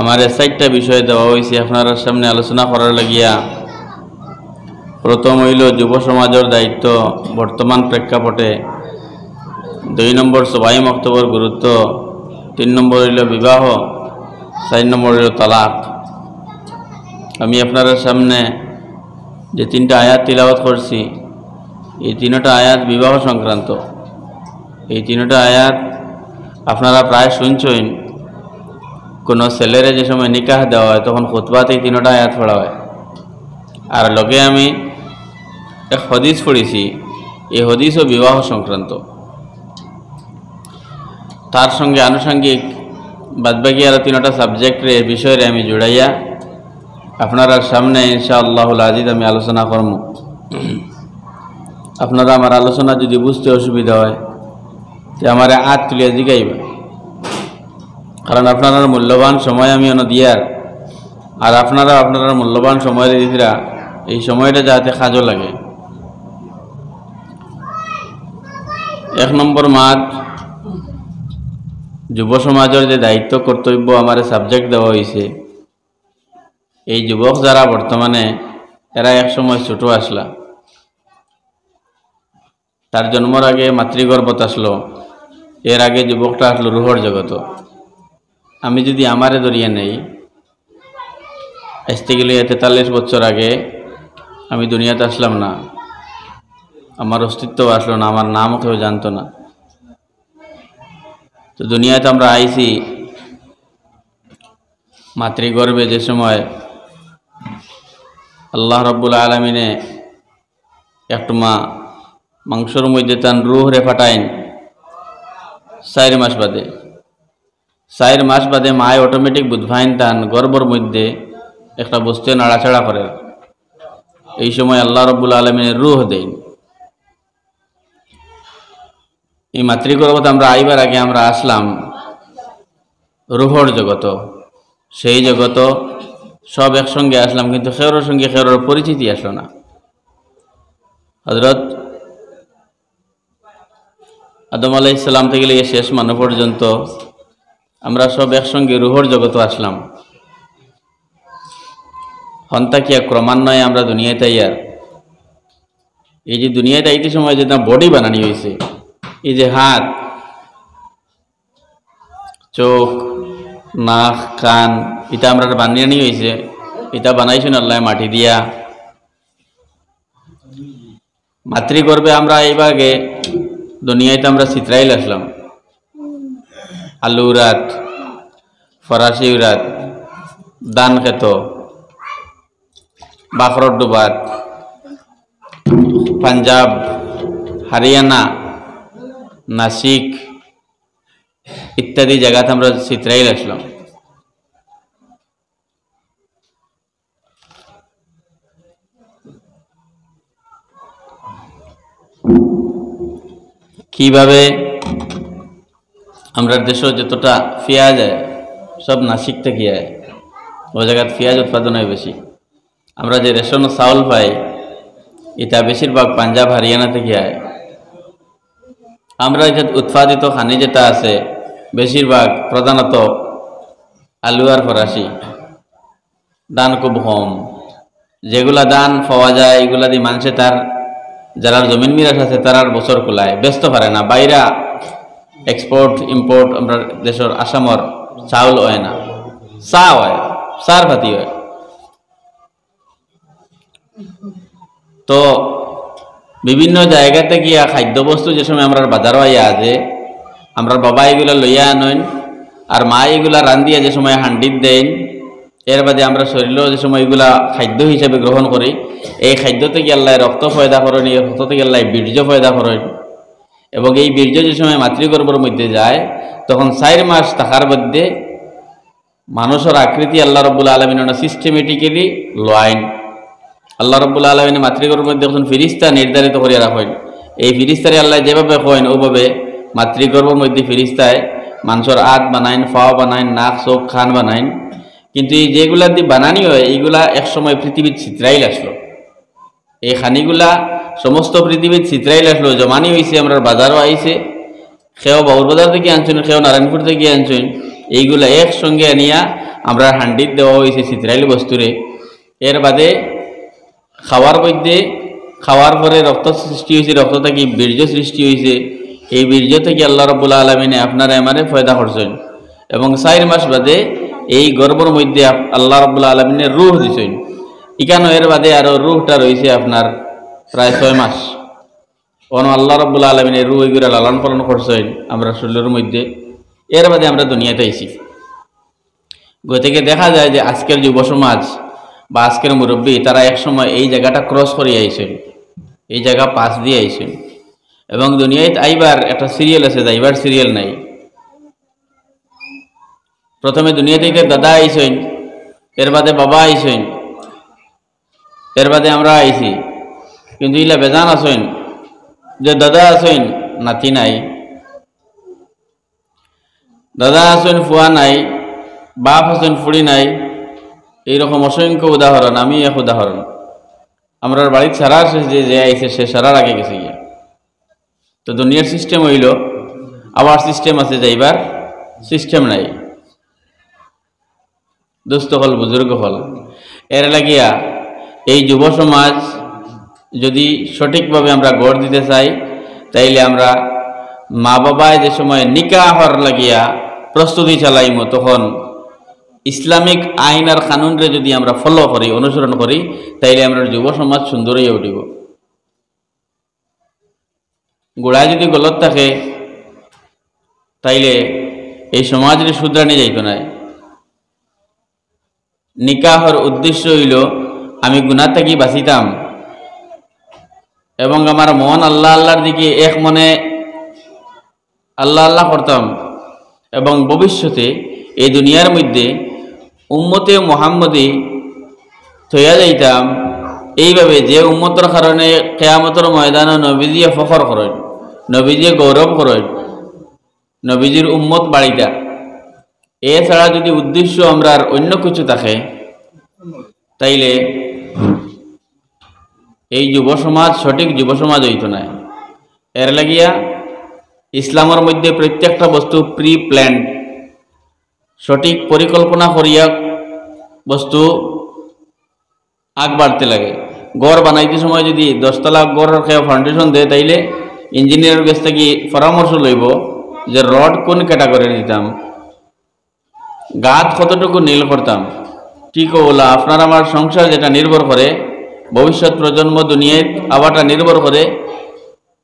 আমার চারটা বিষয় দেওয়া হয়েছে আপনার সামনে আলোচনা করার লাগিয়া। প্রথম হইল যুব সমাজের দায়িত্ব বর্তমান প্রেক্ষাপটে, 2 নম্বর সবাই মক্তবর গুরুত্ব, 3 নম্বর হইল বিবাহ, 4 নম্বর হইল তালাক। আমি আপনার সামনে যে 3টা আয়াত তিলাওয়াত করছি, এই 3টা আয়াত বিবাহ সংক্রান্ত। এই 3টা আয়াত আপনারা প্রায় শুনছেন। কোনো ছেলেরে যে সময় নিকাহ দেওয়া হয় তখন খুতবাতেই 3টা আয়াত পড়া হয়। আর লগে আমি এক হদিস পড়েছি, এই হদিসও বিবাহ সংক্রান্ত। তার সঙ্গে আনুষঙ্গিক বাদবাকি আরও 3টা সাবজেক্টের বিষয়ে আমি জুড়াইয়া আপনার সামনে ইনশাআল্লাহুল আজিজ আমি আলোচনা করব। আপনারা আমার আলোচনা যদি বুঝতে অসুবিধা হয় তো আমার হাত তুলিয়া জিগাইবা, কারণ আপনার মূল্যবান সময় আমি দিয়ার, আর আপনারা আপনার মূল্যবান সময়ের দিদিরা এই সময়টা যাতে কাজও লাগে। 1 নম্বর মাত যুব সমাজের যে দায়িত্ব কর্তব্য আমার সাবজেক্ট দেওয়া হয়েছে। এই যুবক যারা বর্তমানে, এরা এক সময় ছোট আসলা, তার জন্মর আগে মাতৃগর্ভত আসলো, এর আগে যুবকটা আসলো রুহর জগত। আমি যদি আমারে ধরিয়ে নেই, আসতে গেলে 43 বছর আগে আমি দুনিয়াতে আসলাম না, আমার অস্তিত্ব আসলো না, আমার নামও কেউ জানতো না। তো দুনিয়াতে আমরা আইছি মাতৃগর্ভে, যে সময় আল্লাহ রাব্বুল আলামিনে একটু মাংসর মধ্যে তান রুহ রে ফাটাইন 4 মাস বাদে। 4 মাস বাদে মায় অটোমেটিক বুধভাইন তান গর্ভর মধ্যে একটা বস্তু নাড়াচাড়া করে। এই সময় আল্লাহ রাব্বুল আলামিনের রুহ দেন। এই মাতৃগর্ভতে আমরা আইবার আগে আমরা আসলাম রুহর জগত। সেই জগত সব একসঙ্গে আসলাম, কিন্তু খেরোর সঙ্গে খেরোর পরিচিতি আসলো না। হযরত আদম আলাইহিস সালাম থেকে নিয়ে শেষ মানব পর্যন্ত আমরা সব একসঙ্গে রুহর জগত আসলাম। হন্তাকিয়া ক্রমান্বয়ে আমরা দুনিয়াতে আইয়ার, এই যে দুনিয়াতে আইতে সময় যেটা বডি বানানি হয়েছে, এই যে হাত, চোখ, নাক, কান, এটা আমরা বানিয়ে নিয়ে হয়েছে। এটা বানাইছেন আল্লাহ মাটি দিয়া। মাতৃগর্ভে আমরা এইভাবে দুনিয়াতে আমরা চিত্রাইল আসলাম। আলু উরাত, ফরাসি উরাত, দান খেত, বাখরর ডুবাত, পাঞ্জাব, হরিয়ানা, নাসিক ইত্যাদি জায়গাতে আমরা চিত্রাইল আসলাম। কিভাবে আমরা দেশ যতটা পেঁয়াজ হয় সব নাসিক থেকে আয়, ও জায়গায় পেঁয়াজ উৎপাদন হয় বেশি। আমরা যে রেশন চাউল পাই এটা বেশিরভাগ পাঞ্জাব হরিয়ানা থেকে আয়। আমরা যে উৎপাদিত খানি যেটা আছে বেশিরভাগ প্রধানত আলু আর ফরাসি। দান খুব কম, যেগুলা দান পাওয়া যায় এগুলা দিয়ে মানুষে তার যারা জমিন মিরাস আছে তারা বছর কুলায়, ব্যস্ত পারে না। বাইরা এক্সপোর্ট ইম্পোর্ট আমরা দেশের আসামর চাউল হয় না, চা হয়, চার ভাতি হয়। তো বিভিন্ন জায়গাতে গিয়া খাদ্যবস্তু যে সময় আমরা বাজারও আইয়া আছে, আমরা বাবা এগুলা লইয়া আনেন, আর মা এগুলা রান্ধিয়া যে সময় হান্ডিত দেন, এর বাদে আমরা শরীরেও যে সময় এগুলা খাদ্য হিসাবে গ্রহণ করি, এই খাদ্য থেকে আল্লাহ রক্ত পয়দা করেন, এই রক্ত থেকে আল্লাহ বীর্য পয়দা করেন। এবং এই বীর্য যে সময় মাতৃগর্ভের মধ্যে যায় তখন 4 মাস থাকার মধ্যে মানুষের আকৃতি আল্লাহ রাব্বুল আলামিন সিস্টেমেটিক্যালি লয়ন। আল্লাহ রাব্বুল আলামিন মাতৃগর্ভের মধ্যে যখন ফিরিস্তা নির্ধারিত করিয়া রাখেন, এই ফিরিস্তারে আল্লাহ যেভাবে কয়েন ওভাবে মাতৃগর্ভের মধ্যে ফিরিস্তায় মানুষের হাত বানাইন, পাও বানাইন, নাক, চোখ, কান বানাইন। কিন্তু এই যেগুলা দিয়ে বানানি হয় এইগুলা একসময় পৃথিবীর চিত্রাইল আসলো। এই খানিগুলা সমস্ত পৃথিবীর চিত্রাইল আসলো, জমানি হয়েছে, আমরা বাজারও আইছে। সেও বাবুর বাজার থেকে আনছেন, সেও নারায়ণপুর থেকে আনছেন। এইগুলা একসঙ্গে আনিয়া আমরা হান্ডিত দেওয়া হয়েছে চিত্রাইলি বস্তুরে। এর বাদে খাওয়ার মধ্যে খাওয়ার পরে রক্ত সৃষ্টি হয়েছে, রক্ত থেকে বীর্য সৃষ্টি হয়েছে। এই বীর্য থেকে আল্লাহ রাব্বুল আলামিনে আপনারা আমারে ফয়দা করছেন এবং 4 মাস বাদে এই গর্ভের মধ্যে আল্লাহ রাব্বুল আলামিনের রূহ দিছেন। ইকানো এর বাদে আরো রূহটা রয়েছে আপনার প্রায় 6 মাস। আল্লাহ রাব্বুল আলামিনের রূহ এগুলো লালন পালন করছেন আমরা শরীরের মধ্যে। এর বাদে আমরা দুনিয়াতে আইছি। গতিকে দেখা যায় যে আজকের যুব সমাজ বা আজকের মুরব্বী তারা একসময় এই জায়গাটা ক্রস করে আইছেন, এই জায়গা পাস দিয়ে আইছেন এবং দুনিয়ায় আইবার একটা সিরিয়াল আছে, যাইবার সিরিয়াল নাই। প্রথমে দুনিয়া থেকে দাদা আইছেন, এর বাদে বাবা আইছেন, এর বাদে আমরা আইছি। কিন্তু ইলা বেজান আছেন যে দাদা আছেন নাতি নাই, দাদা আছেন ফুয়া নাই, বাপ আছেন ফুড়ি নাই। এইরকম অসংখ্য উদাহরণ। আমি এক উদাহরণ। আমরা বাড়ির সারার শেষ যে আইছে সে সারার আগে গেছে গিয়া। তো দুনিয়ার সিস্টেম হইল, আবার সিস্টেম আছে, যাইবার সিস্টেম নাই। দুস্থ হল বুজুর্গ হল। এর লাগিয়া এই যুব সমাজ যদি সঠিকভাবে আমরা গড় দিতে চাই, তাইলে আমরা মা বাবায় যে সময় নিকাহর লাগিয়া প্রস্তুতি চালাইমো, তখন ইসলামিক আইন আর কানুনরে যদি আমরা ফলো করি, অনুসরণ করি, তাইলে আমরা যুব সমাজ সুন্দর হয়ে উঠিব। গোড়ায় যদি গলত থাকে তাইলে এই সমাজের শুধরানি যাইত না। নিকাহর উদ্দেশ্য হইল আমি গুনাহ থেকে বাঁচিতাম এবং আমার মন আল্লাহ আল্লাহর দিকে এক মনে আল্লাহ আল্লাহ করতাম এবং ভবিষ্যতে এই দুনিয়ার মধ্যে উম্মতে মুহাম্মদী থইয়া যাইতাম। এইভাবে যে উম্মতের কারণে কিয়ামতের ময়দানে নবীজিয়ে ফখর করেন, নবীজিয়ে গৌরব করেন, নবীজির উম্মত বাড়িটা। এছাড়া যদি উদ্দেশ্য আমরা অন্য কিছু থাকে, তাইলে এই যুব সমাজ সঠিক যুব সমাজ হইত না। এর লাগিয়া ইসলামের মধ্যে প্রত্যেকটা বস্তু প্রি প্ল্যান্ড, সঠিক পরিকল্পনা করিয়া বস্তু আগ বাড়তে লাগে। গড় বানাইতে সময় যদি 10 তলা গড়ের খেয়ে ফাউন্ডেশন দেয়, তাইলে ইঞ্জিনিয়ারের কাছ থেকে পরামর্শ লইব যে রড কোন ক্যাটাগরি দিতাম, গাত কতটুকু নীল করতাম। ঠিক ওলা আপনার আমার সংসার যেটা নির্ভর করে, ভবিষ্যৎ প্রজন্ম দুনিয়ায় আবারটা নির্ভর করে।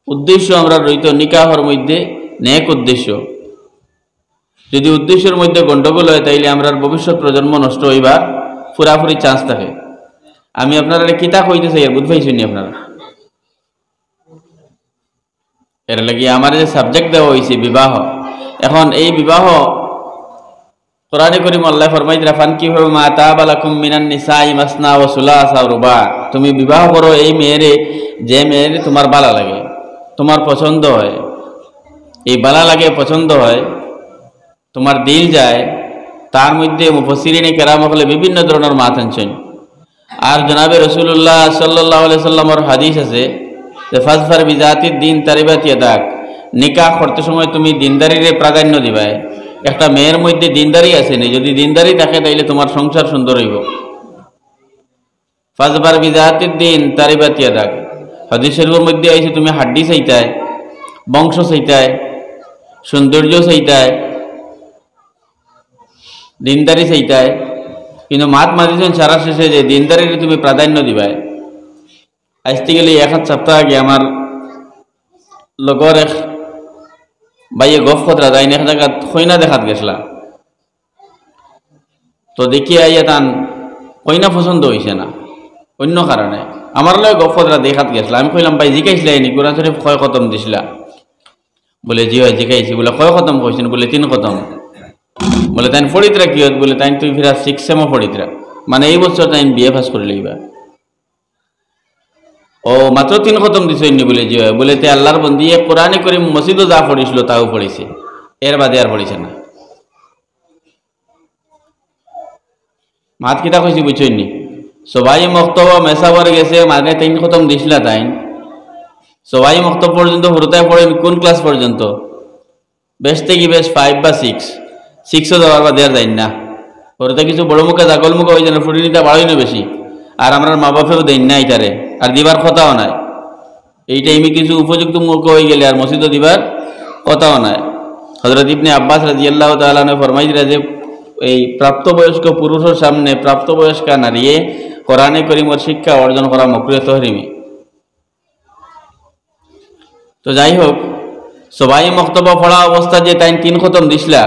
উদ্দেশ্য আমরা রইত নিকাহর মধ্যে নেক উদ্দেশ্য। যদি উদ্দেশ্যের মধ্যে গণ্ডগোল হয়, তাইলে আমরা ভবিষ্যৎ প্রজন্ম নষ্ট হইবার পুরাপুরি চান্স থাকে। আমি আপনারা কিতাব হইতে চাই, বুঝ পাইছেন আপনারা? এর লাগি আমার যে সাবজেক্ট দেওয়া হয়েছে বিবাহ। এখন এই বিবাহ কোরআনে কারীম আল্লাহ ফরমাইতে রাফান কি হবে মা তাবালাকুম মিনান নিসাই মাসনা ওয়া সুলাসা ওয়া রুবা। তুমি বিবাহ করো এই মেয়েরে, যে মেয়েরে তোমার ভালো লাগে, তোমার পছন্দ হয়, এই ভালো লাগে পছন্দ হয়, তোমার দিল যায়। তার মধ্যে মুফাসসিরিনে কেরাম হলে বিভিন্ন ধরনের মাত আনছেন। আর জনাবে রাসূলুল্লাহ সাল্লাল্লাহু আলাইহি সাল্লামের হাদিস আছে যে ফাজফার বিজাতিদ দিন তারিবাত ইয়াদাক। নিকাহ করতে সময় তুমি দিনদারিরে প্রাধান্য দিবাই। একটা মেয়ের মধ্যে দিনদারি আছে নি, যদি দিনদারি থাকে তাইলে তোমার সংসার সুন্দর হইব। ফাজফার বিজাতিদ দিন তারিবাত ইয়াদাক। হাদিস শরীফের মধ্যে আইছে তুমি হাড্ডি চাইতায়, বংশ চাইতায়, সৌন্দর্য চাইতায়, দিনদারি চাইতায়, কিন্তু মাত মাতিছেন সারা শেষে যে দিনদারিরে তুমি প্রাধান্য দিবাই। আসতে গেলে 1 সপ্তাহ আগে আমার লগর এক বাইয়ে গফ খতরা যাই এক জায়গা খৈনা দেখাত গেছলা। তো দেখি আইয়া তান খৈনা পছন্দ হয়েছে না, অন্য কারণে আমার লয় গফ খতরা দেখাত গেছলা। আমি কইলাম ভাই জিকাইছিলা নি কোরআন শরীফ কয় খতম দিছিলা? বলে জি হয় জিকাইছি। বলে কয় খতম কইছেন? বলে 3 খতম। বলে তাই পড়িতরা কি হত? বলে তাই তুই ফিরা 6 সেমও পড়িতরা, মানে এই বছর তাই বিয়ে পাস করে লইবা। ও মাত্র 3 খতম দিছ? বলে জি হয়। বলে তে আল্লাহর বন্দি কোরআনে কারীম মসজিদও যা পড়িছিল তাও পড়িছে, এর বাদে আর পড়িছে না। মাত কিতা কইছি বুঝছেন নি? সবাই মক্তব মেসাবার গেছে, মানে 3 খতম দিছিলা তাই। সবাই মক্তব পর্যন্ত হরতায় পড়েন কোন ক্লাস পর্যন্ত? বেশ থেকে বেশ 5 বা 6 6ও যাওয়ার বাদে আর যাই না। ওরতে কিছু বড় মুখে জাগল মুখে ওই জন্য ফুটিনিটা বাড়ই না বেশি, আর আমরা মা বাপেও দেন না এটারে, আর দিবার কথাও নাই। এই টাইমে কিছু উপযুক্ত মুখ হয়ে গেলে আর মসজিদও দিবার কথাও নাই। হযরত ইবনে আব্বাস রাদিয়াল্লাহু তাআলা আনহু ফরমাইছিলেন যে এই প্রাপ্তবয়স্ক পুরুষের সামনে প্রাপ্তবয়স্কা নারীয়ে কোরআনে করিমের শিক্ষা অর্জন করা মাকরুহ তাহরিমি। তো যাই হোক, সবাই মক্তব্য পড়া অবস্থা যে তাই 3 খতম দিছিলা,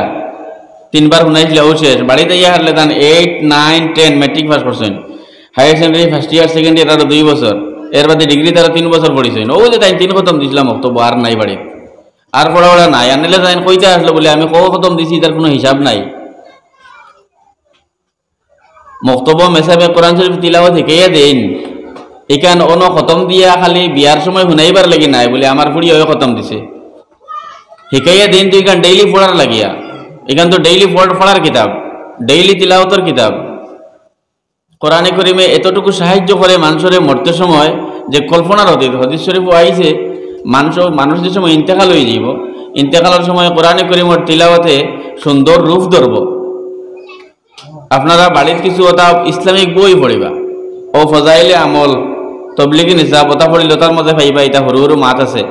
3 বার শুনাইছিলা, ও শেষ। বাড়িতে ইয়া হারলে তান 8, 9, 10 মেট্রিক পাস করছেন, higher secondary first year second year আরো 2 বছর, এর বাদে ডিগ্রি তারা 3 বছর পড়িছেন। ও যে তাই 3 খতম দিছিলা মক্তব্য আর নাই বাড়িতে, আর পড়া নাই। আনলে তাই কইতে আসলো বলে আমি কত খতম দিছি তার কোনো হিসাব নাই। মক্তব্য মেসাবে কোরআন শরীফ তিলাওয়াত শিখাইয়া দেন, এখান অন খতম দিয়া খালি বিয়ার সময় শুনাইবার লাগি নাই বলে আমার ফুড়ি হয়ে খতম দিছে, শিখাইয়া দিন তো এখান ডেইলি পড়ার লাগিয়া। এখান তো ডেইলি পড়ার কিতাব, ডেইলি তিলাওয়াতের কিতাব। কোরআনে করিমে এতটুকু সাহায্য করে মানুষের মরতে সময় যে কল্পনার অতীত। হাদিস শরীফ আইছে মানুষ যে সময় ইন্তেকাল হয়ে যাব, ইন্তেকালের সময় কোরআনে করিমের তিলাওয়াতে সুন্দর রূপ ধরব। আপনারা বাড়ির কিছু ওটা ইসলামিক বই পড়িবা, ও ফজাইলে আমল তবলিগি নিসাব ওটা পড়িলে তার মধ্যে পাইবা এটা সরু সরু মাত আছে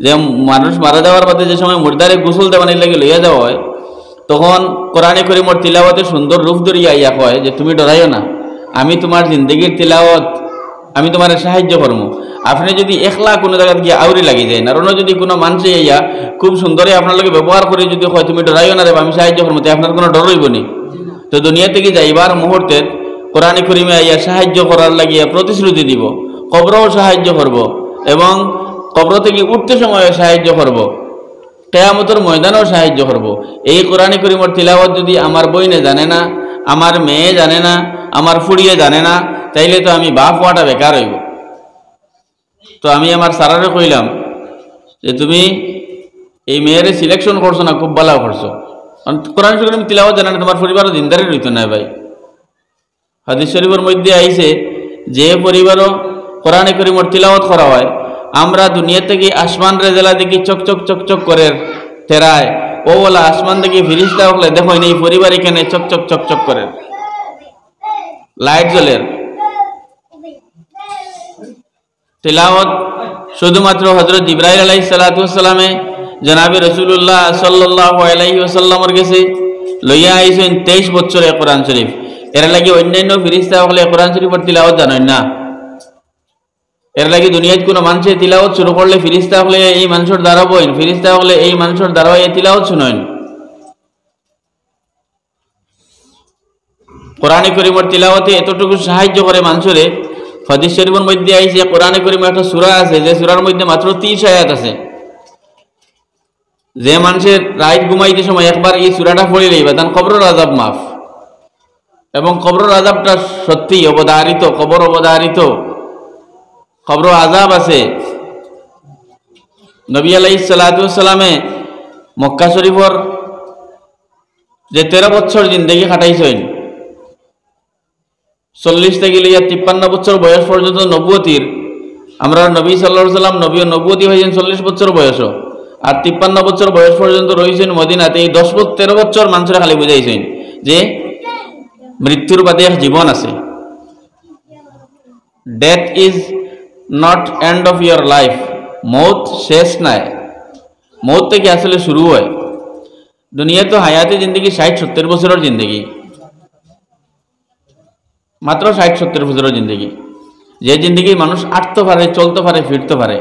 যে মানুষ মারা যাওয়ার বাদে যে সময় মুর্দারে গোসল দেওয়ানির লাগে লইয়া যাওয়া হয়, তখন কোরআনে করিমের তিলাওয়াতে সুন্দর রূপ ধরিয়া ইয়া কয় যে তুমি ডরাইও না, আমি তোমার জিন্দগির তিলাওয়াত আমি তোমার সাহায্য করবো। আপনি যদি একলা কোনো জায়গায় গিয়ে আউরি লাগি যায় না, অন্য যদি কোনো মানুষে ইয়া খুব সুন্দরই আপনার লগে ব্যবহার করে যদি হয় তুমি ডরাইও না রে আমি সাহায্য করবো, তাই আপনার কোনো ডর হইব নি। তো দুনিয়া থেকে যাইবার মুহূর্তে কোরআনে করিমে ইয়া সাহায্য করার লাগিয়া প্রতিশ্রুতি দিব, কবরও সাহায্য করব এবং কবর থেকে উঠতে সময় সাহায্য করব, কিয়ামতের ময়দানেও সাহায্য করব। এই কোরআনে করিমের তিলাওয়াত যদি আমার বইনে জানে না, আমার মেয়ে জানে না, আমার ফুড়িয়ে জানে না, তাইলে তো আমি বাপ হওয়াটা বেকার হইব। তো আমি আমার স্যারারে কইলাম যে তুমি এই মেয়েরে সিলেকশন করছো না, খুব ভালো করছো, কোরআন শরীফ তিলাওয়াত জানে না, তোমার পরিবারও দিনদারি রইতো না ভাই। হাদিস শরীফের মধ্যে আইছে যে পরিবারও কোরআনে করিমের তিলাওয়াত করা হয়, আমরা দুনিয়া থেকে আসমান রেজালা দেখি চকচক চকচক করে তেরায়, ও বলা আসমান থেকে ফিরিস্তা হলে দেখো এই পরিবার এখানে চকচক চকচক করে লাইট জ্বলের। তিলাওয়াত শুধুমাত্র হযরত জিবরাইল আলাইহিস সালাতু ওয়াস সালামে জনাবে রাসূলুল্লাহ সাল্লাল্লাহু আলাইহি ওয়াসাল্লামের কাছে লইয়া আইছেন 23 বছরে কোরআন শরীফ। এর লাগি অন্যান্য ফেরেশতা হলে কোরআন শরীফের তিলাওয়াত জানেন না। এর লাগি দুনিয়াত কোনো মানুষে তিলাওয়াত শুরু করলে ফেরেশতা হলে এই মানুষের দ্বারা বইন, ফেরেশতা হলে এই মানুষের দ্বারা এই তিলাওয়াত শুনেন। কোরআনে করিমের তিলাওয়াতে এতটুকু সাহায্য করে মানুষের। হাদিস শরীফের মধ্যে আইছে কোরআনে করিমের একটা সূরা আছে যে সূরার মধ্যে মাত্র 30 আয়াত আছে। যে মানুষের রাত ঘুমাইতে সময় একবার এই সূরাটা পড়ে লইবা তার কবরের আযাব মাফ, এবং কবরের আযাবটা সত্যি অবধারিত, কবর অবধারিত, কবর আযাব আছে। নবী আলাইহিস সালাতু ওয়াস সালামে মক্কা শরীফের যে 13 বছর জিন্দেগি কাটাইছেন, 40 থেকে লইয়া 53 বছর বয়স পর্যন্ত নবুয়তির, আমরা নবী সাল্লাল্লাহু আলাইহি সাল্লাম নবুয়তি হয়েছেন 40 বছর বয়স, আর 53 বছর বয়স পর্যন্ত রয়েছেন মদিনাতে। এই 13 বছর মানুষরা খালি বুঝাইছেন যে মৃত্যুর বাদে এক জীবন আছে। Death is not end of your life, মৌত শেষ নাই, মৌত থেকে আসলে শুরু হয়। দুনিয়া তো হায়াতে জিন্দগি 60-70 বছরের জিন্দগি, মাত্র 60-70 বছরের জিন্দগি, যে জিন্দগি মানুষ আটতে পারে, চলতে পারে, ফিরতে পারে।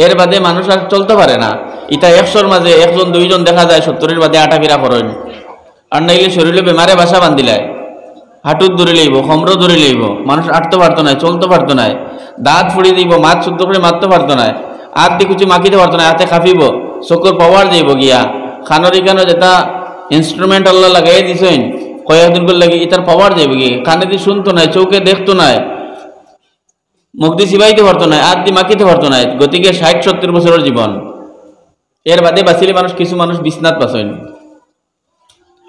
এর বাদে মানুষ আর চলতে পারে না। ইটা 100-র মাঝে 1-2জন দেখা যায় 70-এর বাদে আটাফিরা করেন, আর নাইলে শরীরে বেমারে বাসা বান্ধিলায়, হাঁটুত ধরে লইব, খমরো ধরে লইব, মানুষ আটতে পারতো না, চলতে পারতো না, দাঁত ফুড়ি দিব, মাছ শুদ্ধ করে মারতে পারতো না, হাত দিয়ে কিছু মাখিতে পারতো না, হাতে কাঁপিব, চকুর পাওয়ার যাইব গিয়া, খানরি কেন যেটা ইনস্ট্রুমেন্ট আল্লাহ লাগাই দিছেন কয়েকদিন করে লাগে, এটার পাওয়ার যাইব গিয়ে, কানে দিয়ে শুনতো না, চৌকে দেখতো না, মুখ দিয়ে চিবাইতে পারতো না, হাত দিয়ে মাখিতে পারতো না। গতিকে 60-70 বছরের জীবন। এর বাদে বাঁচিলে মানুষ, কিছু মানুষ বিছনাত বাঁচেন।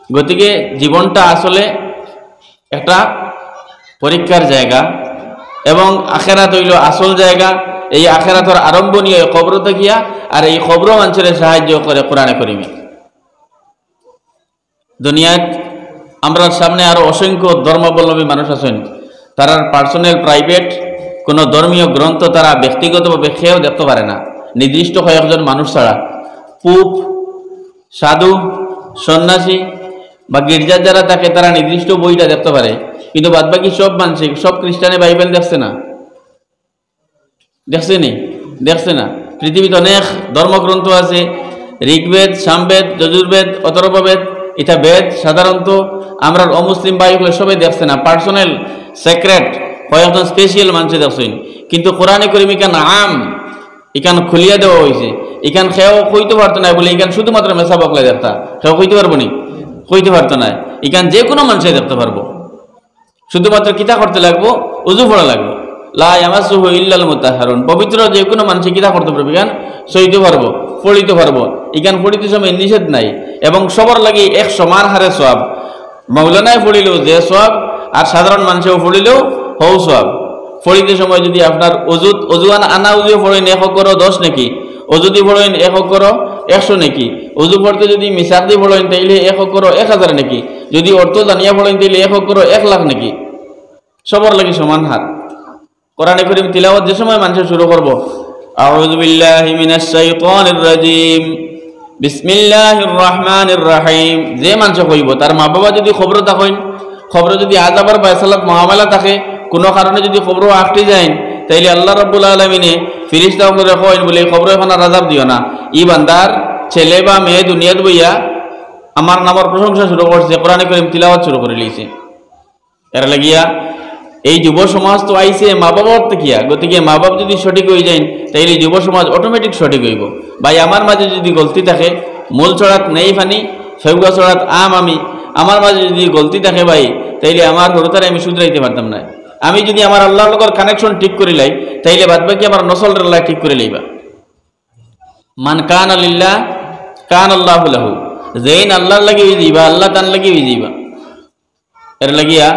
গতিকে জীবনটা আসলে একটা পরীক্ষার জায়গা, এবং আখেরাত হইল আসল জায়গা। এই আখেরাতের আরম্ভনীয় কবর থাকিয়া, আর এই কবর মানুষের সাহায্য করে কোরআনে করিমে। দুনিয়াত আমরা সামনে আরও অসংখ্য ধর্মাবলম্বী মানুষ আছেন, তারা পার্সোনাল প্রাইভেট কোনো ধর্মীয় গ্রন্থ তারা ব্যক্তিগতভাবে খেয়েও দেখতে পারে না, নির্দিষ্ট কয়েকজন মানুষ ছাড়া। পুপ, সাধু, সন্ন্যাসী বা গির্জার যারা থাকে তারা নির্দিষ্ট বইটা দেখতে পারে, কিন্তু বাদবাকি সব মানুষ, সব খ্রিস্টানে বাইবেল দেখছে না, দেখছে না। পৃথিবীতে অনেক ধর্মগ্রন্থ আছে, ঋগ্বেদ, সামবেদ, যজুর্বেদ, অথর্ববেদ, এটা বেদ সাধারণত আমরা অমুসলিম ভাইগুলো সবাই দেখছে না, পার্সোনাল সেক্রেট কয়েকজন স্পেশাল মানুষে দেখছেন। কিন্তু কোরআনে করিম ইকান আম, ইকান খুলিয়া দেওয়া হয়েছে, ইকান খেয়েও কইতে পারতো না বলে ইকান শুধুমাত্র মেসা বকলে দেখতা, খেয়েও কইতে পারবো নি, কইতে পারতো না। ইকান যে কোনো মানুষে দেখতে পারবো, শুধুমাত্র কিতা করতে লাগবো, উজু পড়া লাগবে। লা ইয়ামাসুহু ইল্লাল মুতাহহারুন, পবিত্র যে কোনো মানুষে কিতা করতে পারবে, ইকান সইতে পারবো, পড়িতে পারবো। ইকান পড়িতে সময় নিষেধ নাই এবং সবার লাগে এক সমান হারে সওয়াব। মাওলানায় পড়িলেও যে সওয়াব আর সাধারণ মানুষেও পড়িলেও হও সওয়াব। পড়িতে সময় যদি আপনার অজুয়ান আনা উজুও পড়েন 1 করো 10 নাকি, অজু দি পড়েন 1 করো 100 নাকি, অজু পড়তে যদি মিসাক দিয়ে পড়েন তাইলে 1 করো 1000 নাকি, যদি অর্থ জানিয়া পড়েন তাইলে 1 করো 1 লাখ নাকি, সবার লাগে সমান হার। কোরআনে কারীম তিলাওয়াত যে সময় মানুষ শুরু করব, আউযু বিল্লাহি মিনাশ শাইতানির রাজিম, বিসমিল্লাহির রহমানির রহিম, যে মানুষ কইব তার মা বাবা যদি খবর থাকেন, খবর যদি আযাবার ফয়সালাত মামলা থাকে, কোনো কারণে যদি খবর আটকে যায়, তাইলে আল্লাহ রাব্বুল আলামিনে ফেরেশতা করে কইন বলে খবর এখন আর আযাব দিও না, ই বান্দার ছেলে বা মেয়ে দুনিয়াত বইয়া আমার নামের প্রশংসা শুরু করছে, কোরআনে কারীম তিলাওয়াত শুরু করে লিয়েছে। এর লাগিয়া এই যুব সমাজ তো আইছে মা বাবার থেকিয়া, গতিকে মা বাপ যদি সঠিক হয়ে যায় তাইলে যুব সমাজ অটোমেটিক সঠিক হইব। ভাই আমার মাঝে যদি গলতি থাকে, মূল চড়াত নেই ফানি ফেউগা চড়াত আমি, আমার মাঝে যদি গলতি থাকে ভাই, তাইলে আমার হরতারে আমি শুধরাইতে পারতাম না। আমি যদি আমার আল্লাহর লগর কানেকশন ঠিক করে লাই, তাইলে বাদ বাকি আমার নসল আল্লাহ ঠিক করে লইবা। মান কান আলিল্লাহ কান আল্লাহু লাহু, যেইন আল্লাহর লাগি হয়ে যাইবা, আল্লাহ তার লাগি হয়ে যাইবা। এর লাগিয়া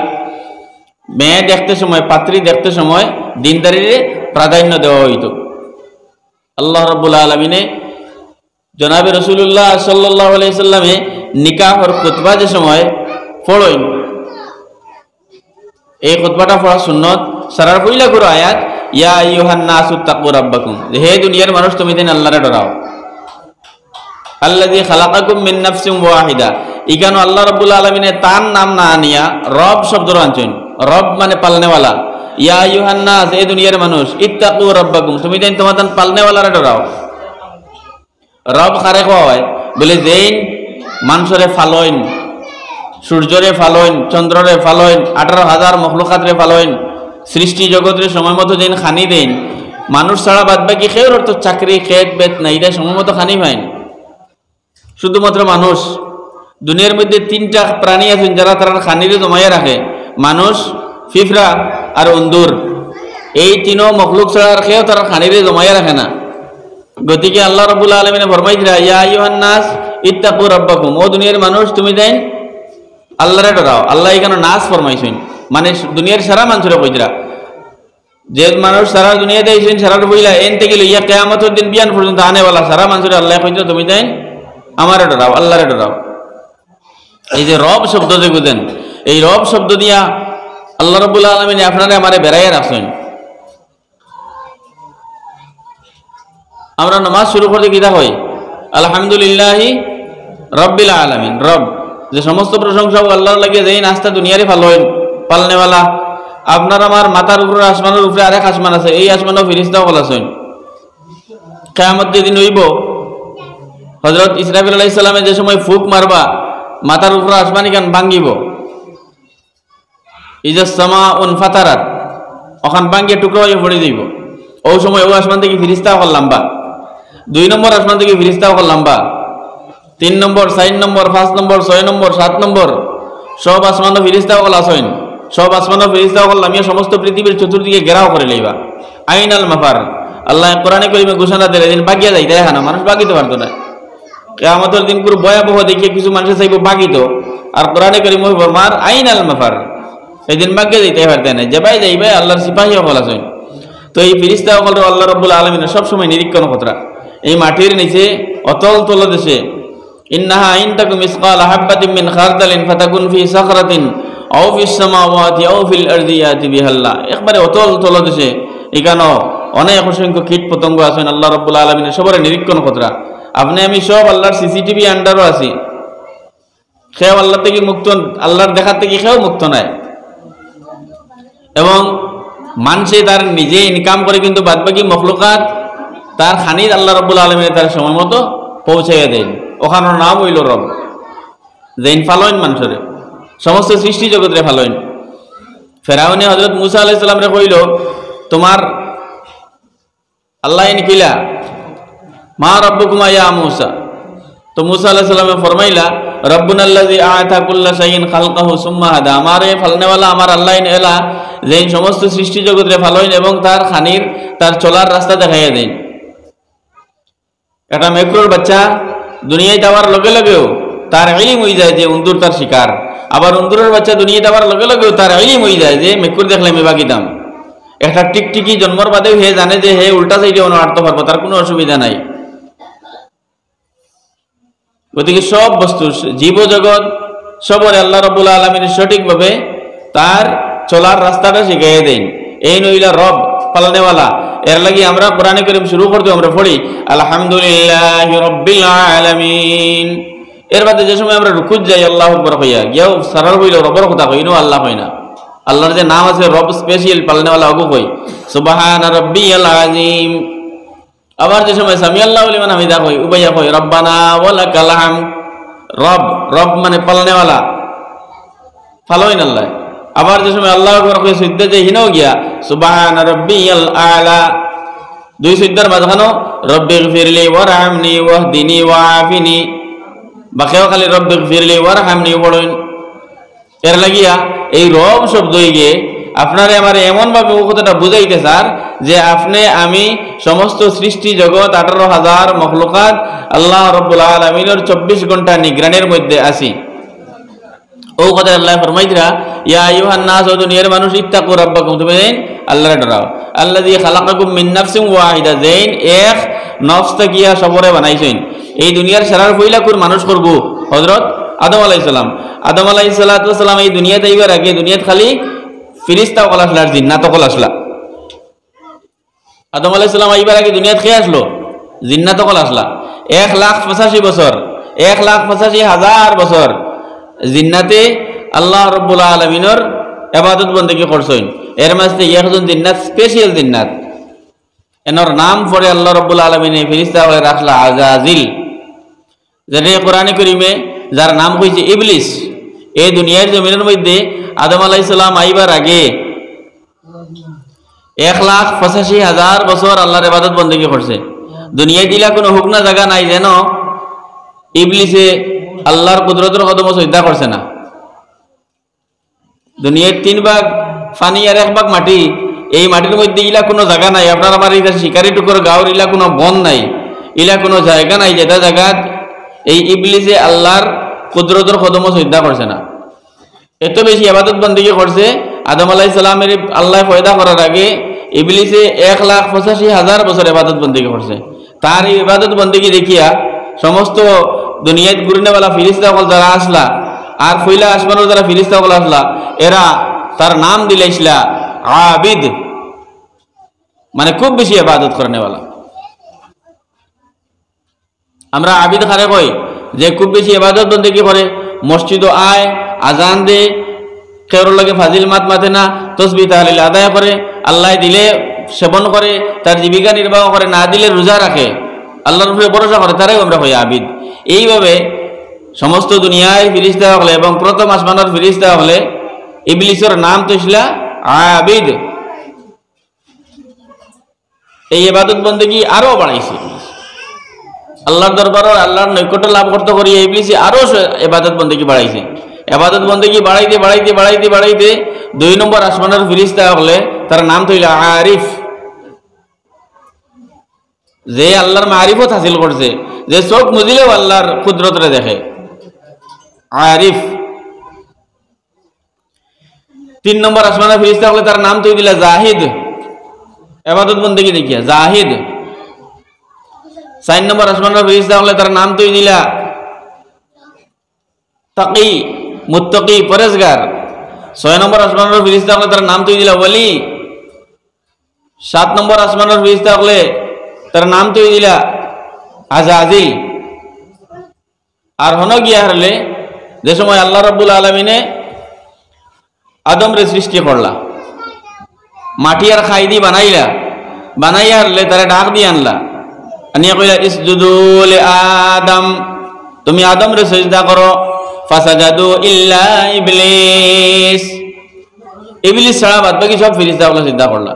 মেয়ে দেখতে সময়, পাত্রী দেখতে সময় দিনদারিরে প্রাধান্য দেওয়া হইত। আল্লাহ রাব্বুল আলামিনে জনাবে রাসূলুল্লাহ সাল্লাল্লাহু আলাইহি সাল্লামে নিকাহর খুতবা যে সময় পড়েন, এই খুতবাটা পড়া সুন্নত। সারার পয়লা করে আয়াত, ইয়া আইয়ুহান নাসু তাকু রাব্বাকুম, হে দুনিয়ার মানুষ তুমি দিন আল্লাহরে ডরাও। আল্লাযী খালাকাকুম মিন নাফসিন ওয়াহিদা, ইখানে আল্লাহ রাব্বুল আলামিনে তার নাম না আনিয়া রব শব্দ আনছেন। রব মানে পালনেওয়ালা। ইয়া আইয়ুহান নাস, এই দুনিয়ার মানুষ, ইত্তাকু রাব্বাকুম, তুমি দেন তোমাদের পালনেওয়ালারে ডরাও। রব খারে কয় বলে যেইন মানুষরে ফালইন, সূর্যরে ফালইন, চন্দ্ররে ফালইন, 18,000 মখলুকাতরে ফালইন, সৃষ্টি জগতের সময় মতো যেন খানি দেন, মানুষ ছাড়া বাদ বাকি কেউর তো চাকরি খেত বেত নাই, এটা সময় মতো খানি পাইন। শুধুমাত্র মানুষ, দুনিয়ার মধ্যে 3টা প্রাণী আছেন যারা তারা খানিরে জমাইয়া রাখে, মানুষ, ফিফরা আর অন্দুর। এই 3 মখলুক ছাড়া আর কেউ তারা খানিরে জমাইয়া রাখে না। গতিকে আল্লাহ রাব্বুল আলামিনে ফরমাইছিলেন, ইয়া আইয়ুহান নাস ইত্তাকু রাব্বাকুম, ও দুনিয়ার মানুষ তুমি দেন আল্লাহরে ডরাও। আল্লাহ এখানে নাস ফরমাইছেন, মানে দুনিয়ার সারা মানুষরা কইরা, যে মানুষ সারা দুনিয়া দেইছেন, সারা বইলা এন থেকে লইয়া কিয়ামতের দিন বিয়ান পর্যন্ত আনেওয়ালা সারা মানুষরা আল্লাহ কইছে তুমি দেন আমারে ডরাও, আল্লাহরে ডরাও। এই যে রব শব্দ যে বুঝেন, এই রব শব্দ দিয়া আল্লাহ রাব্বুল আলামিন আপনারে আমারে বেড়াইয়া রাখছেন। আমরা নামাজ শুরু করতে কিতা হয়, আলহামদুলিল্লাহি রাব্বিল আলামিন, রব যে সমস্ত প্রশংসা আল্লাহর লাগে, যেই নাস্তা দুনিয়ারে ফালইন পালনেওয়ালা। আপনার আমার মাথার উপরে আসমানের উপরে আরেক আসমান আছে, এই আসমানও ফেরেশতাও আছেন। কিয়ামত যেদিন হইব, হযরত ইসরাফিল আলাইহিস সালামে যে সময় ফুক মারবা, মাথার উপরে আসমান ইখান ভাঙ্গিব, ইজাস সামাউন ফাতারাত, ওখান ভাঙ্গিয়ে টুকরো হয়ে পড়ে যাইব। ওই সময় ও আসমান থেকে ফেরেশতা হল লম্বা, 2 নম্বর আসমান থেকে ফেরেশতা হল লম্বা, 3 নম্বর, 4 নম্বর, 5 নম্বর, 6 নম্বর, 7 নম্বর, সব আসমানও ফেরেশতা হল আসেন। সব আসমানও ফেরেশতা হল নামিয়ে সমস্ত পৃথিবীর চতুর্দিকে ঘেরাও করে লইবা। আইনাল মাফার, আল্লাহ কোরআনে কারীমে ঘোষণা দেয়, দিন বাগিয়া যাইতে দেখা না, মানুষ বাগিতে পারতো না। কিয়ামতের দিন পুরো ভয়াবহ দেখিয়ে কিছু মানুষ চাইব বাগিত, আর কোরআনে কারীমে ফরমার আইনাল মাফার, এই দিন বাগিয়া যাইতে পারতে না, যেবাই যাইবে আল্লাহর সিপাহী হল আছেন। তো এই ফেরেশতা হল আল্লাহ রাব্বুল আলামিনের সবসময় নিরীক্ষণ খতরা। এই মাটির নিচে অতল তলদেশে ইন্নাহা ইন তাকুম মিসকালা হাববাতিন মিন খারদালিন ফাতাকুন ফি সাখরাতিন আও ফিস সামাওয়াতি আও ফিল আরদি ইয়াতি বিহাল্লাহ। একবারে অতল তলদেশে এখানেও অনেক অসংখ্য কীট পতঙ্গ আছেন। আল্লাহ রাব্বুল আলামিনের সবরে নিরীক্ষণ কতরা। আপনি আমি সব আল্লাহর সিসিটিভি আন্ডারও আছি। সেও আল্লাহ থেকে মুক্ত, আল্লাহর দেখার থেকে সেও মুক্ত নাই। এবং মানুষে তার নিজে ইনকাম করে, কিন্তু বাদবাকি মখলুকাত তার খানির আল্লাহ রাব্বুল আলামিন তার সময় মতো পৌঁছাইয়া দেন। ওখানোর নাম হইল রব। যেন ফালইন মানুষরে, সমস্ত সৃষ্টি জগৎরে ফালইন। ফেরাউনে হযরত মুসা আলাইহিস সালাম রে কইল, তোমার আল্লাহ ইন কিলা মা রব্বুকুমা ইয়া মুসা। তো মুসা আলাইহিস সালামে ফরমাইলা, রব্বুনাল্লাযী আ'তা কুল্লা শাইইন খালকাহু সুম্মা হাদা। আমারে ফালনেওয়ালা আমার আল্লাহ এলা যেন সমস্ত সৃষ্টি জগৎরে ফালইন এবং তার খানির তার চলার রাস্তা দেখাইয়া দেন। একটা মেকুরের বাচ্চা দুনিয়ায় যাওয়ার লগে লগেও তার ইলম হয়ে যায় যে উন্দুর তার শিকার। আবার উন্দুরের বাচ্চা দুনিয়ায় যাওয়ার লগে লগেও তার ইলম হয়ে যায় যে মেকুর দেখলে আমি বাগিতাম। একটা টিকটিকি জন্মর বাদেও হে জানে যে হে উল্টা সাইডে অন্য আটতে পারবো, তার কোনো অসুবিধা নাই। গতিকে সব বস্তু জীবজগৎ সবরে আল্লাহ রাব্বুল আলামিন সঠিকভাবে তার চলার রাস্তাটা শিখিয়ে দেন। এই নইলা রব পালনেওয়ালা। এর লাগি আমরা কোরআনে কারীম শুরু করতে আমরা পড়ি আলহামদুলিল্লাহি রাব্বিল আলামিন। এর বাদে যে সময় আমরা রুকুত যাই আল্লাহু আকবার কইয়া গিয়াও সারার হইল রবের কথা কইনো, আল্লাহ হয় না। আল্লাহর যে নাম আছে রব স্পেশাল পালনেওয়ালা ওগো কই সুবহান রাব্বিয়াল আযীম। আবার যে সময় সামি আল্লাহু লিমান হামিদা কই উবাইয়া কই রব্বানা ওয়া লাকাল হামদ। রব রব মানে পালনেওয়ালা, ফালইন আল্লাহ। আবার যে সময় আল্লাহু আকবার কই সিজদা যে হিনাও গিয়া সুবহান রাব্বিয়াল আলা। দুই সিজদার মাঝখানো রব্বিগফিরলি ওয়ারহামনি ওয়াহদিনি ওয়াআফিনি। বাকিও খালি রব্বিগফিরলি ওয়ারহামনি পড়েন। এর লাগিয়া এই রব শব্দ গিয়ে আপনারে আমার এমনভাবে ও কথাটা বুঝাইতে স্যার যে আপনি আমি সমস্ত সৃষ্টি জগৎ 18,000 মখলুকাত আল্লাহ রাব্বুল আলামিনের 24 ঘন্টা নিগরানের মধ্যে আছি। ও কথা আল্লাহ ফরমাইতরা ইয়া আইয়ুহান নাস, ও দুনিয়ার মানুষ, ইত্তাকু রাব্বাকুম, তুমি আল্লাহরে ডরাও। আল্লাযী খালাকাকুম মিন নাফসিন ওয়াহিদা, যেন এক নফস থেকে সবরে বানাইছেন। এই দুনিয়ার সারার পয়লা মানুষ করব হযরত আদম আলাইহিস সালাম। আদম আলাইহিস সালাতু ওয়াস সালাম এই দুনিয়াতে আইবার আগে দুনিয়াত খালি ফেরেশতা কল আসলা আর জিন্নাত কল আসলা। আদম আলাইহিস সালাম আইবার আগে দুনিয়াত কে আসলো? জিন্নাত কল আসলা। 1,85,000 বছর, 1,85,000 বছর জিন্নাতে আল্লাহ রাব্বুল আলামিনের ইবাদত বندگی করছেন। এর মাঝে একজন জিন্নাত স্পেশাল জিন্নাত, এনার নাম পরে আল্লাহ রাব্বুল আলামিনে ফেরেশতা হয়ে রাখলা আযাজিল। যেটা কোরআনে কারীমে যার নাম হইছে ইবলিস। এই দুনিয়ার জমিনের মধ্যে আদম আলাইহিস সালাম আইবার আগে 1,85,000 বছর আল্লাহর ইবাদত বندگی করছে। দুনিয়ায় দিলা কোনো হুকনা জায়গা নাই যেন ইবলিসে আল্লাহর কুদরতের কদম সজদা করছে না। দুনিয়ার 3 ভাগ পানি আর 1 ভাগ মাটি, এই মাটির মধ্যে ইলা কোনো জায়গা নাই। আপনার আমার এই শিকারি টুকুর গাঁওর ইলা কোনো বন নাই, ইলা কোনো জায়গা নাই যেটা জায়গাত এই ইবলিসে আল্লাহর কুদরতের কদম সজদা করছে না। এত বেশি ইবাদত বندگی করছে। আদম আলাইহিস সালামের আল্লাহ পয়দা করার আগে ইবলিসে 1,85,000 বছর ইবাদত বندگی করছে। তার এই ইবাদত বندگی দেখিয়া সমস্ত দুনিয়ায় ঘুরনেওয়ালা ফেরেশতা হল যারা আসলা আর ফইলা আসমানের যারা ফেরেশতা হল আসলা, এরা তার নাম দিলাইছিলা আবিদ, মানে খুব বেশি ইবাদত করনেওয়ালা। আমরা আবিদ খারে কই যে খুব বেশি ইবাদত বندگی করে, মসজিদ আয়, আজান দে, কেউর লাগে ফাজিল মাত মাতে না, তসবিহ তাহলিল আদায় করে, আল্লাহ দিলে সেবন করে, তার জীবিকা নির্বাহ করে, না দিলে রোজা রাখে, আল্লাহর উপরে ভরসা করে, তারাই আমরা হই আবিদ। এইভাবে সমস্ত দুনিয়ায় ফেরেশতা হলে এবং প্রথম আসমানের ফেরেশতা হলে ইবলিসের নাম তো ছিল আবিদ। এই ইবাদত বندگی আরো বাড়াইছে। আল্লাহর দরবারে আল্লাহর নৈকট্য লাভ করতে করি ইবলিসে আরো ইবাদত বندگی বাড়াইছে। ইবাদত বندگی বাড়াইতে বাড়াইতে বাড়াইতে বাড়াইতে 2 নম্বর আসমানের ফেরেশতা হলে তার নাম তো হইল আরিফ, যে আল্লাহর মারিফত হাসিল করছে, যে চোখ মুজিলেও আল্লাহর কুদরতরে দেখে, আরিফ। 3 নম্বর আসমানের ফেরেশতা হলে তার নাম তো দিলা জাহিদ, ইবাদত বندگی দেখিয়া জাহিদ। 4 নম্বর আসমানের ফেরেশতা হলে তার নাম তো দিলা তাকি মুত্তাকি পরেজগার। 6 নম্বর আসমানের ফেরেশতা হলে তার নাম তুই দিলা ওলি। 7 নম্বর আসমানের ফেরেশতা হলে তার নাম তুই দিলা আজাজিল। আর হন গিয়া হারলে যে সময় আল্লাহ রাব্বুল আলামিনে আদমরে সৃষ্টি করলা, মাটি আর খাই দি বানাইলা, বানাইয়া হারলে তারা ডাক দিয়ে আনলা, আনিয়া কইলা ইসজুদু লি আদম, তুমি আদমরে সিজদা করো। ফাসাজাদু ইল্লা ইবলিস, ইবলিস ছাড়া বাদ বাকি সব ফেরেশতা হলো সিজদা করলা,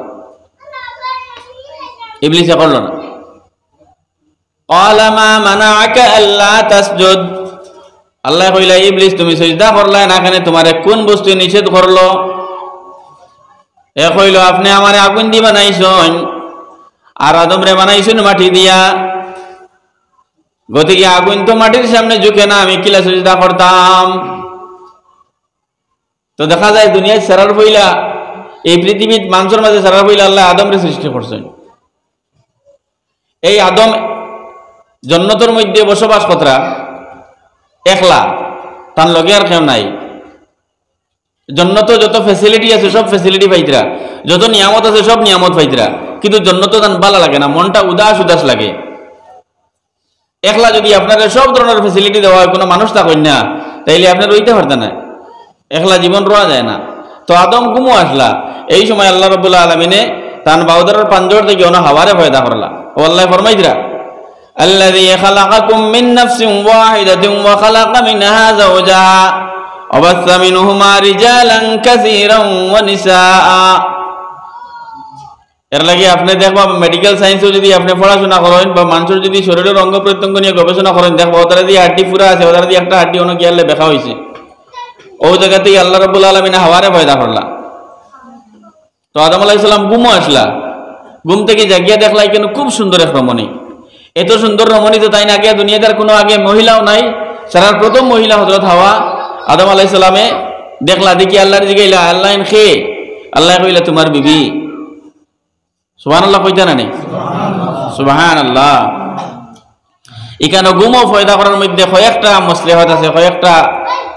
ইবলিসে করলো না। ক্বালা মা মানাআকা আল্লা তাসজুদ, আল্লাহ কইলা ইবলিস তুমি সিজদা করলা না কেন, তোমারে কোন বস্তু নিষেধ করলো? এ কইল আপনি আমারে আগুন দি বানাইছেন আর আদমরে বানাইছেন মাটি দিয়া, গতিকে আগুন তো মাটির সামনে ঝুঁকে না, আমি কিলা সিজদা করতাম? তো দেখা যায় দুনিয়ায় সারার পইলা, এই পৃথিবীর মানুষের মাঝে সারার পইলা আল্লাহ আদমরে সৃষ্টি করছেন। এই আদম জন্নতের মধ্যে বসবাস কতরা একলা, তার লগে আর কেউ নাই। জন্নত যত ফ্যাসিলিটি আছে সব ফ্যাসিলিটি পাইতরা, যত নিয়ামত আছে সব নিয়ামত পাইতরা, কিন্তু জন্নত তান ভালো লাগে না, মনটা উদাস উদাস লাগে। একলা যদি আপনাদের সব ধরনের ফ্যাসিলিটি দেওয়া হয়, কোনো মানুষ থাকেন না, তাইলে আপনার রইতে পারতেন না, একলা জীবন রোয়া যায় না। তো আদম গুমো আসলা, এই সময় আল্লাহ রাব্বুল আলামিনে তান বাউদারের পাঞ্জর থেকে অন হাওয়ারে পয়দা করলা। ও আল্লাহ ফরমাইতরা আল্লাযী খালাকাকুম মিন নাফসিন ওয়াহিদাতিন ওয়া খালাকা মিনহা যাওজাহা ওয়া বাসসা মিনহুমা রিজালান কাসীরান ওয়া নিসাআ। এর লাগে আপনি দেখবা মেডিকেল সায়েন্সও যদি আপনি পড়াশোনা করেন বা মানুষের যদি শরীরের অঙ্গ প্রত্যঙ্গ নিয়ে গবেষণা করেন, দেখবো ওদের দিয়ে হাড্ডি পুরা আছে, ওদের দিয়ে একটা হাড্ডি অন্য গিয়ালে দেখা হয়েছে। ও জায়গাতেই আল্লাহ রাব্বুল আলামিন হাওয়ারে পয়দা করলা। তো আদম আলাইহিস সালাম ঘুমো আসলা, ঘুম থেকে জাগিয়া দেখলাই কেন খুব সুন্দর এক রমণী, এত সুন্দর রমণী তো তাই না আগে দুনিয়াদার কোনো আগে মহিলাও নাই, সারার প্রথম মহিলা হযরত হাওয়া। আদম আলাইহিস সালামে দেখলা, দেখি আল্লাহর জিগাইলা আল্লাহ খে, আল্লাহ কইলা তোমার বিবি। সুবহানাল্লাহ কইতা না নি? সুবহানাল্লাহ। এখানে গুমো ফয়দা করার মধ্যে কয়েকটা মসলেহত আছে, কয়েকটা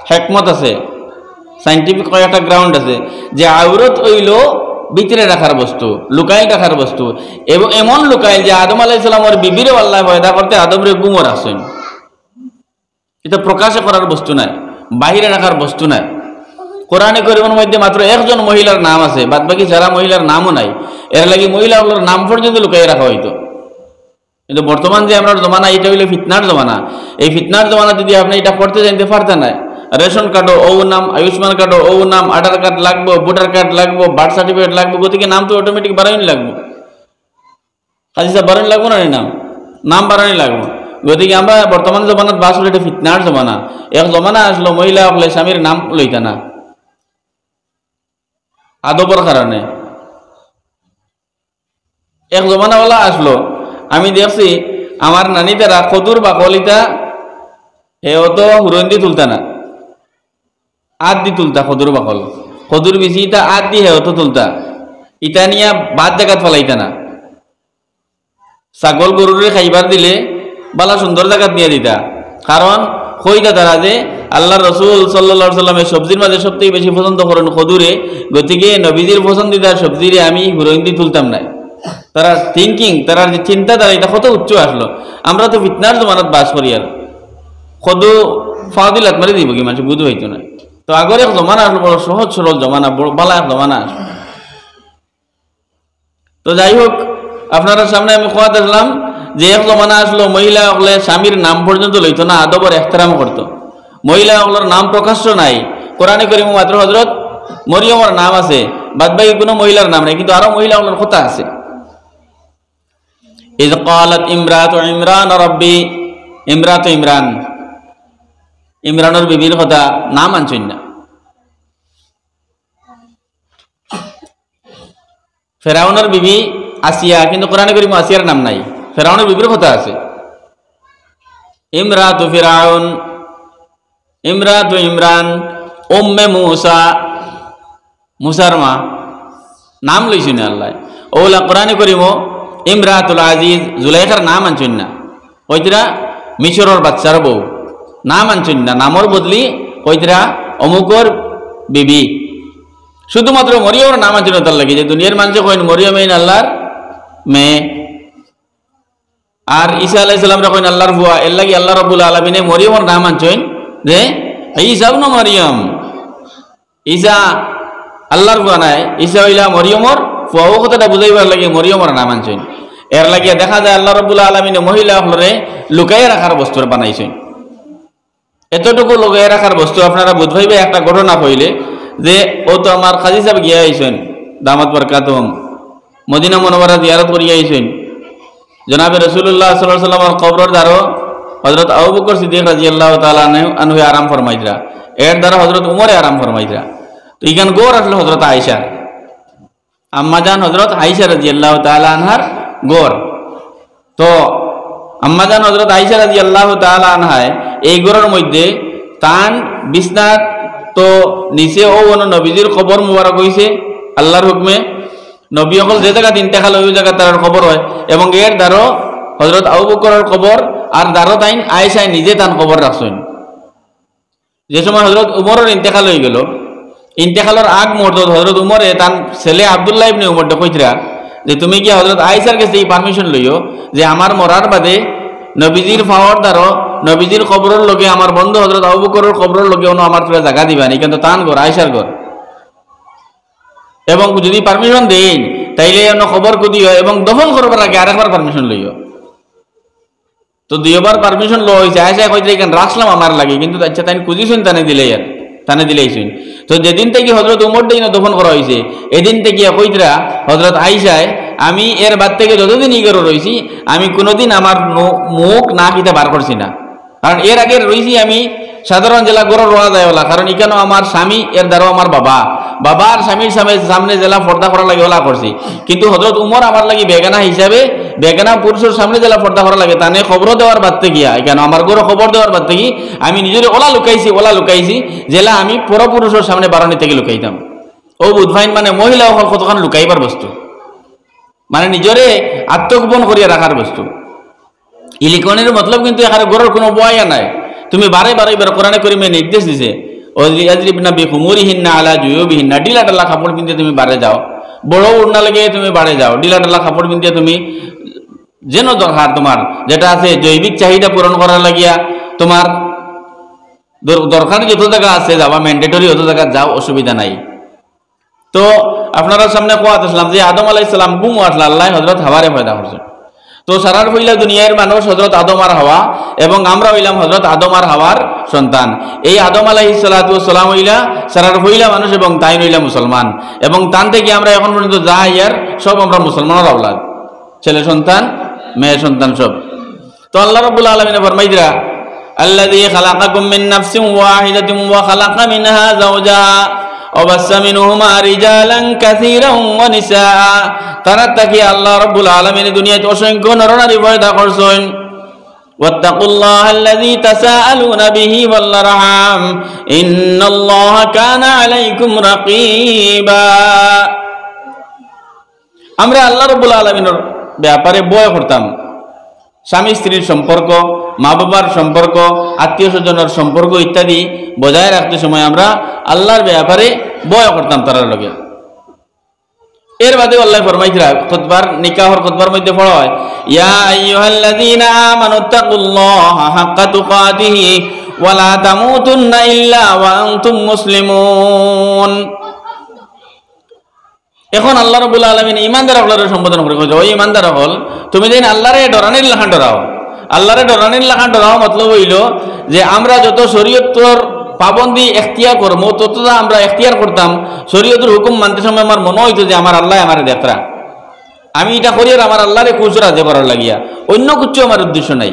হিকমত আছে, সাইন্টিফিক কয়েকটা গ্রাউন্ড আছে, যে আওরত হইল ভিতরে রাখার বস্তু, লুকাই রাখার বস্তু, এবং এমন লুকাই যে আদম আলাইহিস সালামের বিবিরে আল্লাহ পয়দা করতে আদমরে গুমো রাখছেন। এটা প্রকাশে করার বস্তু নাই, বাহিরে রাখার বস্তু নাই। কোরআনে কারীমের মধ্যে মাত্র একজন মহিলার নাম আছে, বাদ বাকি যারা মহিলার নামও নাই। এর লাগি মহিলাগুলোর নাম পর্যন্ত লুকাই রাখা হইতো। কিন্তু বর্তমান যে আমরা জমানা, এটা হইলো ফিতনার জমানা। এই ফিতনার জমানা যদি আপনি এটা করতে জানতে পারতেন না, রেশন কার্ডও ও নাম, আয়ুষ্মান কার্ডও ও নাম, আধার কার্ড লাগবো, ভোটার কার্ড লাগবো, বার্থ সার্টিফিকেট লাগবো, গতিকে নাম তো অটোমেটিক বাড়ানি লাগবো, কাজী সাহেব বাড়ানি লাগবো না, নাম বাড়ানি লাগবো। গতিকে আমরা বর্তমান জমানাত বাস হলো এটা ফিতনার জমানা। এক জমানা আসলো মহিলা হলে স্বামীর নাম লইতা না আদবর কারণে, এক জমানাওয়ালা আসলো। আমি দেখছি আমার নানি তারা কদুর বা কলিতা হেও তো হুরন্দি তুলতা না, আদ দি তুলতা, কদুর বাকল কদুর বেশি ইটা আদ দি হেও তো তুলতা, ইটা নিয়া বাদ জায়গাত ফলাইতা না। ছাগল গরুরে খাইবার দিলে বালা সুন্দর জায়গাত নিয়ে দিতা, কারণ কইতা তারা যে আল্লাহ রসুল সাল্লাল্লাহু আলাইহি সাল্লামের সবজির মাঝে সবথেকে বেশি পছন্দ করেন কদুরে, গতিকে নবীজির পছন্দিদার সবজিরে আমি হুরন্দি তুলতাম না। তারা থিঙ্কিং, তারা যে চিন্তাধারা এটা কত উচ্চ আসলো। আমরা তো ফিতনার জমানাত বাস করি, আর কদু ফাদিলাত মারি দিব কি মানুষ বুঝ হইতো না। তো আগর এক জমানা আসলো, বড় সহজ সরল জমানা, বড় বালা এক জমানা আসলো। তো যাই হোক, আপনারা সামনে আমি খোয়াত আসলাম যে এক জমানা আসলো মহিলা হলে স্বামীর নাম পর্যন্ত লইতো না, আদবর এহতেরাম করতো। মহিলা হলোর নাম প্রকাশ্য নাই, কোরআনে কারীমে মাত্র হযরত মরিয়মের নাম আছে, বাদ বাকি কোনো মহিলার নাম নাই, কিন্তু আরো মহিলা হলোর কথা আছে। ইয ক্বালাত ইমরাতু ইমরান রাব্বি, ইমরাতু ইমরান, ইমরানের বিবির কথা নাম আনছেন না। ফেরাউনের বিবি আসিয়া, কিন্তু কোরআনে কারীমে আসিয়ার নাম নাই, ফেরাউনের বিবির কথা আছে। ইমরাতু ফিরাউন, ইমরাতু ইমরান, উম্মে মুসা, মুসার মা, নাম লইছেন আল্লাহ। ওলা কোরআনে কারীমে ইমরাতুল আজিজ, জুলাইখার নাম আনছেন না। ওইটা মিশরের বাচ্চার বউ, নাম আনছেন না, নামর বদলি কইতরা অমুকর বিবি, শুধুমাত্র মরিয়মের নাম আছে তার লাগে, যে দুনিয়ার মানুষে কইন মরিয়ম এই আল্লাহর মেয়ে, আর ঈসা আলাইহিস সালামরা কইন আল্লাহর বুয়া। এর লাগি আল্লাহ রাব্বুল আলামিনে মরিয়মের নাম আনছেন যে ঈসা ইবনে মরিয়ম। ঈসা আল্লাহর বুয়া নাই, ঈসা হইলা মরিয়মর ফুয়া। ও কথাটা বুঝাইবার লাগে মরিয়মের নাম আনছেন। এর লাগিয়া দেখা যায় আল্লাহ রাব্বুল আলামিনে মহিলা হলরে লুকাইয়া রাখার বস্তু বানাইছেন। এতটুকু লুকাইয়া রাখার বস্তু আপনারা বুঝাইবে একটা ঘটনা হইলে যে ও তো আমার কাজী সাহেব গিয়া আইছেন দামাত বরকাতুম, মদিনা মুনওয়ারা জিয়ারত করিয়া আইছেন। জনাবে রাসূলুল্লাহ সাল্লাল্লাহু আলাইহি ওয়াসাল্লামের কবরের দ্বারো হযরত আবু বকর সিদ্দিক রাদিয়াল্লাহু তাআলা আনহু আরাম ফরমাইতরা, এর দ্বারা হযরত উমরে আরাম ফরমাইতরা। তো ইখান গোর আসলে হযরত আয়েশা, আম্মাজান হযরত আয়েশা রাদিয়াল্লাহু তাআলা আনহার গোর। তো আম্মাজান হযরত আয়েশা রাদিয়াল্লাহু তাআলা আনহায় এই গোরের মধ্যে তান বিছনাত তো নিচে ও নবীজির কবর মুবারক হইছে আল্লাহর হুকমে। নবী সকল যে জায়গা ইন্তেকাল ওই জায়গা তার কবর হয়, এবং এর দ্বারো হযরত আবু বকরের কবর আর দ্বারো তাইন আয়েশায় নিজে তান কবর রাখছেন। যে সময় হযরত উমরের ইন্তেকাল হয়ে গেল, ইন্তেকালের আগ মুহূর্ত হযরত উমরে তান ছেলে আব্দুল্লাহ ইবনে উমর কইতরা যে তুমি কি হযরত আয়েশার কাছে এই পারমিশন লইও যে আমার মরার বাদে নবীজির ফাওয়ার দ্বারো নবীজির কবরের লগে আমার বন্ধু হযরত আবু বকরের কবরের লগে অন্য আমার তোরা জায়গা দিবা নি, কিন্তু তান ঘর আয়েশার ঘর, এবং যদি পারমিশন দেন তাইলে অন্য খবর কুদি হয়, এবং দফন করবার আগে আরেকবার পারমিশন লইও। তো দুইবার পারমিশন লো হয়েছে। আয়েশা কইতে এখানে রাখলাম আমার লাগে, কিন্তু আচ্ছা তাই খুঁজিছেন তানে দিলে আর তানে দিলেইছেন। তো যেদিন থেকে হযরত উমর দিন দফন করা হয়েছে এদিন থেকে কইতরা হযরত আয়েশায় আমি এর বাদ থেকে যতদিন ইগর রয়েছি আমি কোনোদিন আমার মুখ না কিতা বার করছি না, কারণ এর আগে রয়েছি আমি সাধারণ জেলা গড় রোয়া যায় ওলা, কারণ এখানে আমার স্বামী এর দ্বারাও আমার বাবার স্বামীর সামনে জেলা পর্দা করা লাগে ওলা করছি। কিন্তু হযরত উমর আমার লাগি বেগানা হিসাবে বেগানা পুরুষের সামনে জেলা পর্দা করা লাগে তানে খবর দেওয়ার বাদ থেকে এখানে আমার গড় খবর দেওয়ার বাদ থেকে আমি নিজের ওলা লুকাইছি জেলা আমি পরপুরুষের সামনে বারণী থেকে লুকাইতাম। ও বুধভাইন মানে মহিলা হল কতক্ষণ লুকাইবার বস্তু, মানে নিজরে আত্মগোপন করিয়া রাখার বস্তু। ইলিকনের মতলব কিন্তু এখানে গড়ের কোনো বয়া নাই। তুমি বারে এবার কোরআনে করিমে নির্দেশ দিছে ওয়াজরিবনা বিখুমুরিহিন্না আলা জুয়ুবিহিন্না, ডিলা ডালা কাপড় পিনতে তুমি বারে যাও, বড় উড়না লাগে তুমি বারে যাও, ডিলা ডালা কাপড় পিনতে তুমি যেন দরকার তোমার যেটা আছে জৈবিক চাহিদা পূরণ করার লাগিয়া তোমার দরকার যত জায়গা আছে যাওয়া ম্যান্ডেটরি অত জায়গা যাও, অসুবিধা নাই। তো আপনারা সামনে কোয়াত আসলাম যে আদম আলাইহিস সালাম গুম আসলা আল্লাহ হযরত হাওয়ারে পয়দা করছেন। তো সারার হইলা দুনিয়ার মানুষ হযরত আদম আর হাওয়া, এবং আমরা হইলাম হযরত আদম আর হাওয়ার সন্তান। এই আদম আলাইহিস সালাতু ওয়াস সালাম হইলা সারার হইলা মানুষ, এবং তাই হইলা মুসলমান, এবং তান থেকে আমরা এখন পর্যন্ত যা ইয়ার সব আমরা মুসলমানের আওলাদ, ছেলে সন্তান মেয়ে সন্তান সব। তো আল্লাহ রাব্বুল আলামিন ফরমাইদরা আল্লাযী খালাকাকুম মিন নাফসিন ওয়াহিদাতিন ওয়া খালাকা মিনহা যাওজাহা وبث منهما رجالا كثيرا ونساء। তারা তাকি আল্লাহ রাব্বুল আলামিন দুনিয়াতে অসংখ্য নরনারী পয়দা করছেন। ওয়াত্তাকুল্লাহা আল্লাযী তাসাআলুনা বিহি ওয়াল আরহাম ইন্নাল্লাহা কানা আলাইকুম রাকীবা। আমরা আল্লাহ রাব্বুল আলামিনের ব্যাপারে ভয় করতাম। স্বামী স্ত্রীর সম্পর্ক, মা বাবার সম্পর্ক, আত্মীয় স্বজনের সম্পর্ক ইত্যাদি বজায় রাখতে সময় আমরা আল্লাহর ব্যাপারে ভয় করতাম তার লগে। এর বাদে আল্লাহ ফরমাইছিলেন খুতবার নিকাহর খুতবার মধ্যে পড়া হয় ইয়া আইয়ুহাল্লাযীনা আমানুত্তাকুল্লাহা হাক্কা তুকাতিহি ওয়া লা তামুতুন্না ইল্লা ওয়া আনতুম মুসলিমুন। এখন আল্লাহ রাব্বুল আলামিন ঈমানদার হলের সম্বোধন করে কইছে, ওই ঈমানদার হল তুমি যেন আল্লাহরে ডরানির লাখান ডরাও। আল্লাহরে ডরানির লাখান ডরাও মতলব হইল যে আমরা যত শরীয়তর পাবন্দি এখতিয়ার করবো ততটা আমরা এখতিয়ার করতাম। শরীয়তের হুকুম মানতে সময় আমার মনে হইতো যে আমার আল্লাহ আমার দেখরা, আমি এটা করি আর আমার আল্লাহরে খুশ রাজে করার লাগিয়া, অন্য কিছু আমার উদ্দেশ্য নাই।